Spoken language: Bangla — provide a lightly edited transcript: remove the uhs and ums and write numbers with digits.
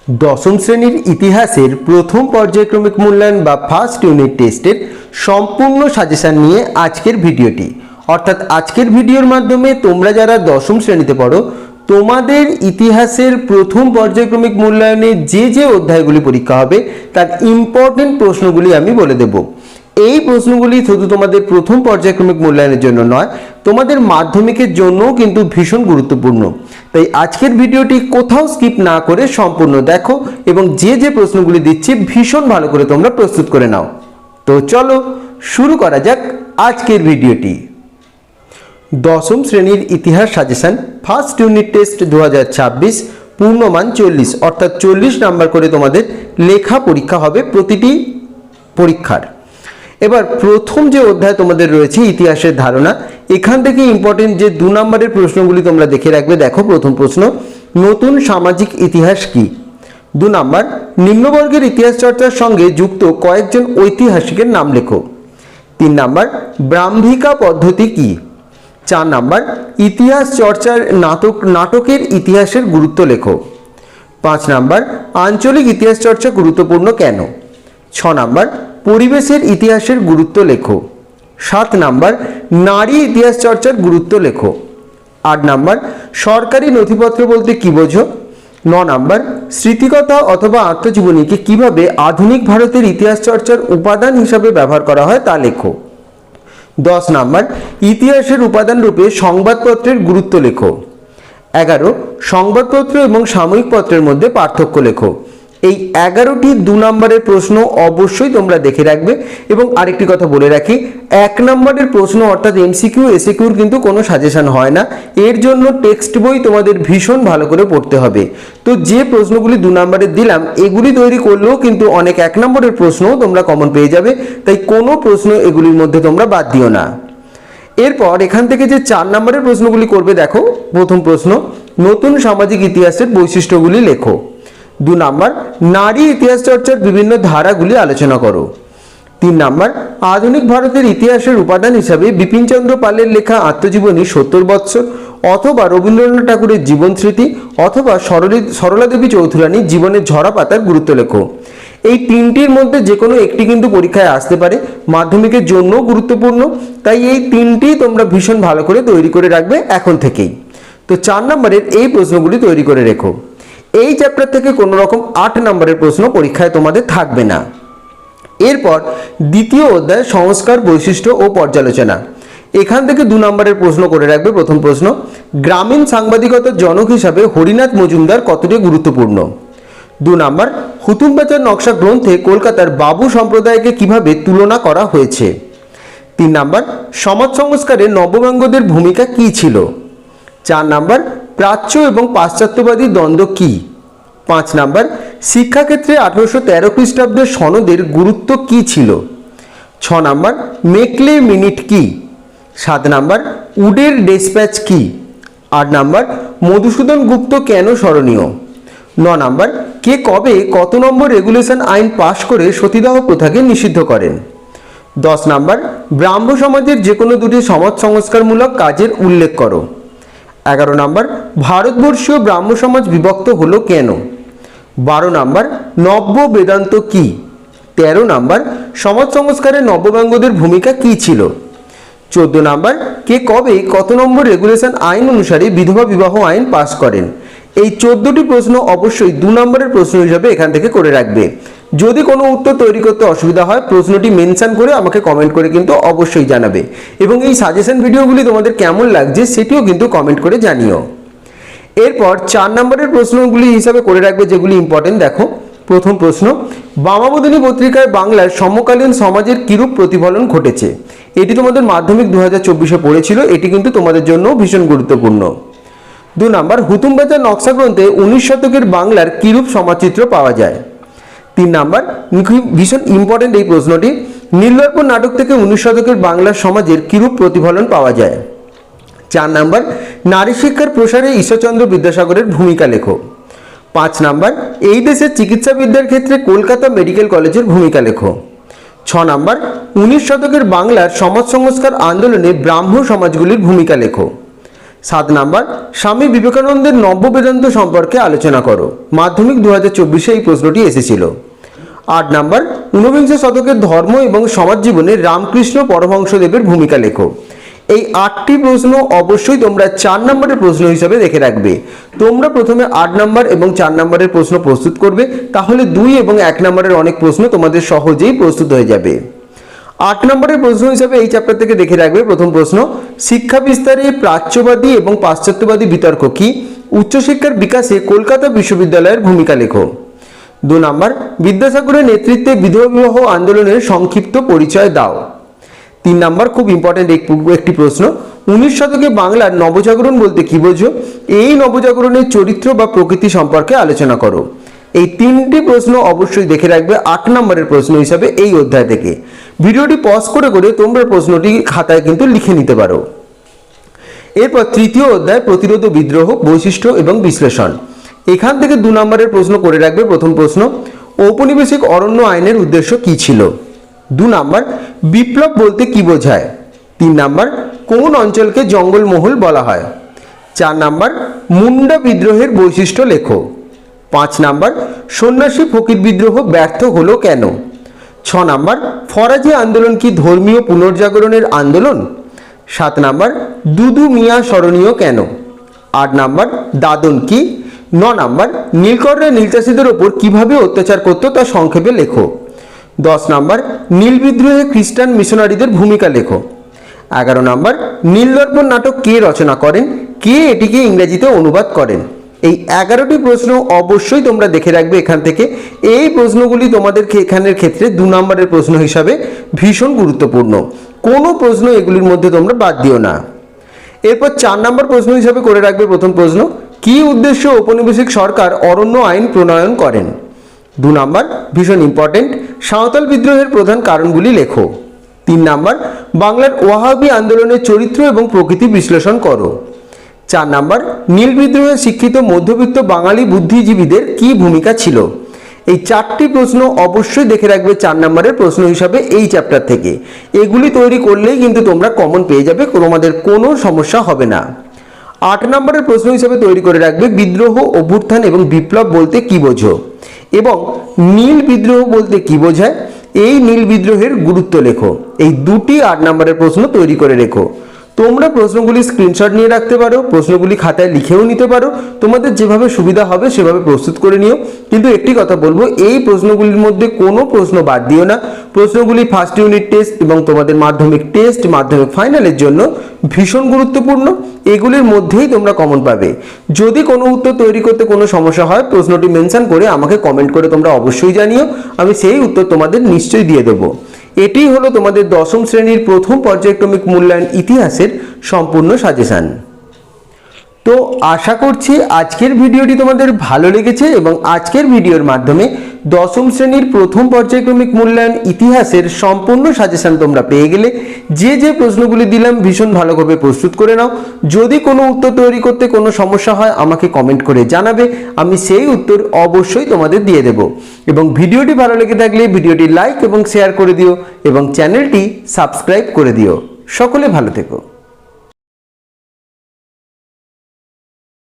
দশম শ্রেণীর ইতিহাসের প্রথম পর্যায়ক্রমিক মূল্যায়ন বা ফার্স্ট ইউনিট টেস্টের সম্পূর্ণ সাজেশন নিয়ে আজকের ভিডিওটি। অর্থাৎ আজকের ভিডিওর মাধ্যমে তোমরা যারা দশম শ্রেণীতে পড়ো তোমাদের ইতিহাসের প্রথম পর্যায়ক্রমিক মূল্যায়নে যে অধ্যায়গুলি পরীক্ষা হবে তার ইম্পর্টেন্ট প্রশ্নগুলি আমি বলে দেব। এই প্রশ্নগুলি শুধু তোমাদের প্রথম পর্যায়ক্রমিক মূল্যায়নের জন্য নয়, তোমাদের মাধ্যমিকের জন্যও কিন্তু ভীষণ গুরুত্বপূর্ণ। তাই আজকের ভিডিওটি কোথাও স্কিপ না করে সম্পূর্ণ দেখো এবং যে প্রশ্নগুলি দিচ্ছি ভীষণ ভালো করে তোমরা প্রস্তুত করে নাও। তো চলো শুরু করা যাক আজকের ভিডিওটি। দশম শ্রেণীর ইতিহাস সাজেশন ফার্স্ট ইউনিট টেস্ট 2026 পূর্ণমান 40, অর্থাৎ 40 নাম্বার করে তোমাদের লেখা পরীক্ষা হবে প্রতিটি পরীক্ষার। এবার প্রথম যে অধ্যায় তোমাদের রয়েছে ইতিহাসের ধারণা, এখান থেকে ইম্পর্টেন্ট যে 2 নম্বরের প্রশ্নগুলি তোমরা দেখে রাখবে। দেখো প্রথম প্রশ্ন, নতুন সামাজিক ইতিহাস কি? 2 নম্বর, নিম্নবর্গের ইতিহাস চর্চার সঙ্গে যুক্ত কয়েকজন ঐতিহাসিকের নাম লেখো। 3 নম্বর, ব্রাহ্মিকা পদ্ধতি কি? 4 নম্বর, ইতিহাস চর্চার নাটকের ইতিহাসের গুরুত্ব লেখো। 5 নম্বর, আঞ্চলিক ইতিহাস চর্চা গুরুত্বপূর্ণ কেন? 6 নম্বর, পরিবেশের ইতিহাসের গুরুত্ব লেখো। 7 নম্বর, নারী ইতিহাস চর্চার গুরুত্ব লেখো। 8 নম্বর, সরকারি নথিপত্র বলতে কি বোঝো? 9 নম্বর, স্মৃতিকথা অথবা আত্মজীবনীকে কিভাবে আধুনিক ভারতের ইতিহাস চর্চার উপাদান হিসাবে ব্যবহার করা হয় তা লেখো। 10 নম্বর, ইতিহাসের উপাদান রূপে সংবাদপত্রের গুরুত্ব লেখো। 11, সংবাদপত্র এবং সাময়িক পত্রের মধ্যে পার্থক্য লেখো। এই 11টি 2 নম্বরের প্রশ্ন অবশ্যই তোমরা দেখে রাখবে। এবং আরেকটি কথা বলে রাখি, 1 নম্বরের প্রশ্ন অর্থাৎ এমসিকিউ এসিকিউর কিন্তু কোনো সাজেশন হয় না, এর জন্য টেক্সট বই তোমাদের ভীষণ ভালো করে পড়তে হবে। তো যে প্রশ্নগুলি 2 নম্বরের দিলাম এগুলি তৈরি করলেও কিন্তু অনেক 1 নম্বরের প্রশ্নও তোমরা কমন পেয়ে যাবে, তাই কোনো প্রশ্ন এগুলির মধ্যে তোমরা বাদ দিও না। এরপর এখান থেকে যে 4 নম্বরের প্রশ্নগুলি করবে, দেখো প্রথম প্রশ্ন, নতুন সামাজিক ইতিহাসের বৈশিষ্ট্যগুলি লেখো। 2 নম্বর, নারী ইতিহাস চর্চার বিভিন্ন ধারাগুলি আলোচনা করো। 3 নম্বর, আধুনিক ভারতের ইতিহাসের উপাদান হিসাবে বিপিনচন্দ্র পালের লেখা আত্মজীবনী 70 বৎসর অথবা রবীন্দ্রনাথ ঠাকুরের জীবন স্মৃতি অথবা সরলা দেবী চৌধুরানীর জীবনের ঝরা পাতার গুরুত্ব লেখো। এই 3টির মধ্যে যে কোনো একটি কিন্তু পরীক্ষায় আসতে পারে, মাধ্যমিকের জন্য গুরুত্বপূর্ণ, তাই এই 3টি তোমরা ভীষণ ভালো করে তৈরি করে রাখবে এখন থেকেই। তো 4 নম্বরের এই প্রশ্নগুলি তৈরি করে রেখো। এই চ্যাপ্টার থেকে কোনো রকম 8 নম্বরের প্রশ্ন পরীক্ষায় তোমাদের থাকবে না। এরপর দ্বিতীয় অধ্যায় সংস্কার, বৈশিষ্ট্য ও পর্যালোচনা, এখান থেকে 2 নম্বরের প্রশ্ন করে রাখবে। প্রথম প্রশ্ন, গ্রামীণ সাংবাদিকতার জনক হিসাবে হরিনাথ মজুমদার কতটি গুরুত্বপূর্ণ? 2 নম্বর, হুতুম প্যাঁচার নকশা গ্রন্থে কলকাতার বাবু সম্প্রদায়কে কিভাবে তুলনা করা হয়েছে? 3 নম্বর, সমাজ সংস্কারে নববঙ্গদের ভূমিকা কি ছিল? 4 নম্বর, প্রাচ্য এবং পাশ্চাত্যবাদী দ্বন্দ্ব কি? 5 নম্বর, শিক্ষাক্ষেত্রে 1813 খ্রিস্টাব্দের সনদের গুরুত্ব কি ছিল? 6 নম্বর, মেকলে মিনিট কি? 7 নম্বর, উডের ডেসপ্যাচ কি? 8 নম্বর, মধুসূদন গুপ্ত কেন স্মরণীয়? 9 নম্বর, কে কবে কত নম্বর রেগুলেশন আইন পাশ করে সতীদাহ প্রথাকে নিষিদ্ধ করেন? 10 নম্বর, ব্রাহ্ম সমাজের যে কোনো 2টি সমাজ সংস্কারমূলক কাজের উল্লেখ করো। 11 নম্বর, ভারতবর্ষীয় ব্রাহ্ম সমাজ বিভক্ত হলো কেন? 12 নম্বর, নব্য বেদান্ত কি? 13 নম্বর, সমাজ সংস্কারে নববঙ্গদের ভূমিকা কি ছিল? 14 নম্বর, কে কবে কত নম্বর রেগুলেশন আইন অনুসারে বিধবা বিবাহ আইন পাস করেন? এই 14টি প্রশ্ন অবশ্যই 2 নম্বরের প্রশ্ন হিসাবে এখান থেকে করে রাখবে। যদি কোনো উত্তর তৈরি করতে অসুবিধা হয় প্রশ্নটি মেনশন করে আমাকে কমেন্ট করে কিন্তু অবশ্যই জানাবে, এবং এই সাজেশন ভিডিওগুলি তোমাদের কেমন লাগছে সেটিও কিন্তু কমেন্ট করে জানিও। এরপর 4 নম্বরের প্রশ্নগুলি হিসাবে করে রাখবে যেগুলি ইম্পর্টেন্ট। দেখো প্রথম প্রশ্ন, বামাবোধিনী পত্রিকায় বাংলার সমকালীন সমাজের কিরূপ প্রতিফলন ঘটেছে? এটি তোমাদের মাধ্যমিক 2024-এ পড়েছিল, এটি কিন্তু তোমাদের জন্য ভীষণ গুরুত্বপূর্ণ। 2 নম্বর, হুতুম প্যাঁচার নকশা গ্রন্থে 19 শতকের বাংলার কিরূপ সমাজচিত্র পাওয়া যায়? 3 নম্বর, ভীষণ ইম্পর্টেন্ট এই প্রশ্নটি, নীলদর্পণ নাটক থেকে 19 শতকের বাংলার সমাজের কিরূপ প্রতিফলন পাওয়া যায়? 4 নম্বর, নারী শিক্ষার প্রসারে ঈশ্বরচন্দ্র বিদ্যাসাগরের ভূমিকা লেখো। 5 নম্বর, এই দেশের চিকিৎসাবিদ্যার ক্ষেত্রে কলকাতা মেডিকেল কলেজের ভূমিকা লেখো। 6 নম্বর, 19 শতকের বাংলার সমাজ সংস্কার আন্দোলনে ব্রাহ্ম সমাজগুলির ভূমিকা লেখো। 7 নাম্বার স্বামী বিবেকানন্দের নব্য বেদান্ত সম্পর্কে আলোচনা করো। মাধ্যমিক 2024 এই প্রশ্নটি এসেছিল। 8 নাম্বার ঊনবিংশ শতকের ধর্ম এবং সমাজ জীবনে রামকৃষ্ণ পরমহংসদেবের ভূমিকা লেখো। এই 8টি প্রশ্ন অবশ্যই তোমরা 4 নম্বরের প্রশ্ন হিসাবে দেখে রাখবে। তোমরা প্রথমে 8 নম্বর এবং 4 নম্বরের প্রশ্ন প্রস্তুত করবে, তাহলে 2 এবং 1 নম্বরের অনেক প্রশ্ন তোমাদের সহজেই প্রস্তুত হয়ে যাবে। 8 নম্বরের প্রশ্ন হিসাবে এই চ্যাপ্টার থেকে দেখে রাখবে। প্রথম প্রশ্ন, শিক্ষা বিস্তারে প্রাচ্যবাদী এবং পাশ্চাত্যবাদী বিতর্ক কি? উচ্চশিক্ষার বিকাশে কলকাতা বিশ্ববিদ্যালয়ের ভূমিকা লেখো। 2 নম্বর, বিদ্যাসাগরের নেতৃত্বে বিধবা বিবাহ আন্দোলনের সংক্ষিপ্ত পরিচয় দাও। 3 নম্বর, খুব ইম্পর্টেন্ট একটি প্রশ্ন, 19 শতকে বাংলার নবজাগরণ বলতে কি বোঝো? এই নবজাগরণের চরিত্র বা প্রকৃতি সম্পর্কে আলোচনা করো। এই 3টি প্রশ্ন অবশ্যই দেখে রাখবে 8 নম্বরের প্রশ্ন হিসাবে এই অধ্যায় থেকে। ভিডিওটি পজ করে করে তোমরা প্রশ্নটি খাতায় কিন্তু লিখে নিতে পারো। এরপর তৃতীয় অধ্যায়, প্রতিরোধ ও বিদ্রোহ, বৈশিষ্ট্য এবং বিশ্লেষণ। এখান থেকে 2 নম্বরের প্রশ্ন করে রাখবে। প্রথম প্রশ্ন, ঔপনিবেশিক অরণ্য আইনের উদ্দেশ্য কি ছিল? 2 নম্বর, বিপ্লব বলতে কি বোঝায়? 3 নম্বর, কোন অঞ্চলকে জঙ্গলমহল বলা হয়? 4 নম্বর, মুন্ডা বিদ্রোহের বৈশিষ্ট্য লেখো। 5 নম্বর, সন্ন্যাসী ফকির বিদ্রোহ ব্যর্থ হলো কেন? 6 নম্বর, ফরাজি আন্দোলন কি ধর্মীয় পুনর্জাগরণের আন্দোলন? 7 নম্বর, দুদু মিয়া স্মরণীয় কেন? 8 নম্বর, দাদন কি? 9 নম্বর, নীলকররা নীলচাষীদের ওপর কিভাবে অত্যাচার করত তা সংক্ষেপে লেখো। 10 নম্বর, নীল বিদ্রোহে খ্রিস্টান মিশনারিদের ভূমিকা লেখো। 11 নম্বর, নীলদর্পণ নাটক কে রচনা করেন? কে এটিকে ইংরেজিতে অনুবাদ করেন? এই 11টি প্রশ্ন অবশ্যই তোমরা দেখে রাখবে এখান থেকে। এই প্রশ্নগুলি তোমাদের এখানের ক্ষেত্রে 2 নম্বরের প্রশ্ন হিসাবে ভীষণ গুরুত্বপূর্ণ। কোনো প্রশ্ন এগুলির মধ্যে তোমরা বাদ দিও না। এরপর 4 নম্বর প্রশ্ন হিসাবে করে রাখবে প্রথম প্রশ্ন, কি উদ্দেশ্যে ঔপনিবেশিক সরকার অরণ্য আইন প্রণয়ন করেন? 2 নম্বর, ভীষণ ইম্পর্টেন্ট, সাঁওতাল বিদ্রোহের প্রধান কারণগুলি লেখো। 3 নম্বর, বাংলার ওয়াহাবি আন্দোলনের চরিত্র এবং প্রকৃতি বিশ্লেষণ করো। 4 নম্বর, নীল বিদ্রোহে শিক্ষিত মধ্যবিত্ত বাঙালি বুদ্ধিজীবীদের কি ভূমিকা ছিল? এই 4টি প্রশ্ন অবশ্যই দেখে রাখবে 4 নম্বরের প্রশ্ন হিসাবে এই চ্যাপ্টার থেকে। এগুলি তৈরি করলেই কিন্তু তোমরা কমন পেয়ে যাবে, তোমাদের কোনো সমস্যা হবে না। 8 নম্বরের প্রশ্ন হিসাবে তৈরি করে রাখবে বিদ্রোহ, অভ্যুত্থান এবং বিপ্লব বলতে কি বোঝো এবং নীল বিদ্রোহ বলতে কি বোঝায়? এই নীল বিদ্রোহের গুরুত্ব লেখো। এই 2টি 8 নম্বরের প্রশ্ন তৈরি করে রেখো। তোমরা প্রশ্নগুলি স্ক্রিনশট নিয়ে রাখতে পারো, প্রশ্নগুলি খাতায় লিখেও নিতে পারো, তোমাদের যেভাবে সুবিধা হবে সেভাবে প্রস্তুত করে নিও। কিন্তু একটি কথা বলবো, এই প্রশ্নগুলির মধ্যে কোনো প্রশ্ন বাদ দিও না। প্রশ্নগুলি ফার্স্ট ইউনিট টেস্ট এবং তোমাদের মাধ্যমিক টেস্ট, মাধ্যমিক ফাইনালের জন্য ভীষণ গুরুত্বপূর্ণ। এগুলির মধ্যেই তোমরা কমন পাবে। যদি কোনো উত্তর তৈরি করতে কোনো সমস্যা হয়, প্রশ্নটি মেনশন করে আমাকে কমেন্ট করে তোমরা অবশ্যই জানিও, আমি সেই উত্তর তোমাদের নিশ্চয়ই দিয়ে দেবো। এটি হলো তোমাদের 10ম শ্রেণীর প্রথম পর্যায়ক্রমিক মূল্যায়ন ইতিহাসের সম্পূর্ণ সাজেশন। তো আশা করছি আজকের ভিডিওটি তোমাদের ভালো লেগেছে এবং আজকের ভিডিওর মাধ্যমে 10ম শ্রেণীর প্রথম পর্যায়ক্রমিক মূল্যায়ন ইতিহাসের সম্পূর্ণ সাজেশন তোমরা পেয়ে গেলে। যে যে প্রশ্নগুলি দিলাম ভীষণ ভালোভাবে প্রস্তুত করে নাও। যদি কোনো উত্তর তৈরি করতে কোনো সমস্যা হয় আমাকে কমেন্ট করে জানাবে, আমি সেই উত্তর অবশ্যই তোমাদের দিয়ে দেব। এবং ভিডিওটি ভালো লেগে থাকলে ভিডিওটি লাইক এবং শেয়ার করে দিও এবং চ্যানেলটি সাবস্ক্রাইব করে দিও। সকলে ভালো থেকো।